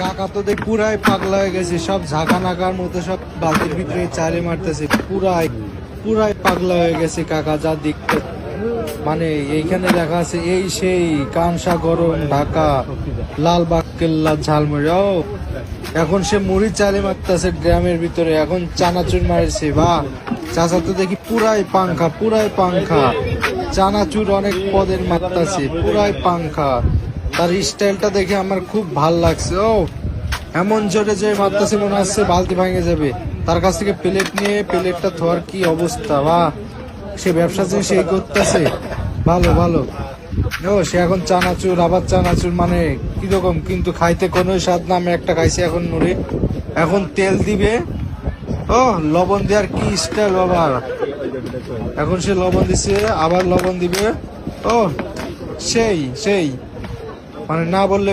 কাকা তো দেখ পুরাই পাগলা হয়ে গেছে, সব ঝাঁকা নাকার মতো সব বালতির ভিতরে চারে মারতেছে, পুরাই পুরাই পাগলা হয়ে গেছে কাকা যা দেখতে। মানে এইখানে দেখা আছে এই সেই কানসা গরম ঢাকা লালবাগ কেল্লা ঝালমুড়ি। ও এখন সে মুড়ি চালে মারতেছে গ্রামের ভিতরে, এখন চানাচুর মারছে। বা চাচা তো দেখি পুরাই পাংখা, পুরাই পাংখা, চানাচুর অনেক পদের মারতেছে, পুরাই পাংখা। তার স্টাইলটা দেখে আমার খুব ভাল লাগছে। ও এমন জোরে যে মারতেছে মনে হচ্ছে বালতি ভাঙে যাবে। তার কাছ থেকে প্লেট নিয়ে প্লেটটা ধোয়ার কি অবস্থা। বা সে ব্যবসা যে সেই করতেছে, ভালো ভালো। ও সে এখন চানাচুর, আবার চানাচুর, মানে কিরকম কিন্তু খাইতে কোনো স্বাদ না। আমি একটা খাইছি এখন মুড়ি, এখন তেল দিবে। ও লবণ দেওয়ার কি স্টাইল বাবা, এখন সে লবণ দিছে আবার লবণ দিবে। ও সেই সেই, মানে না বললে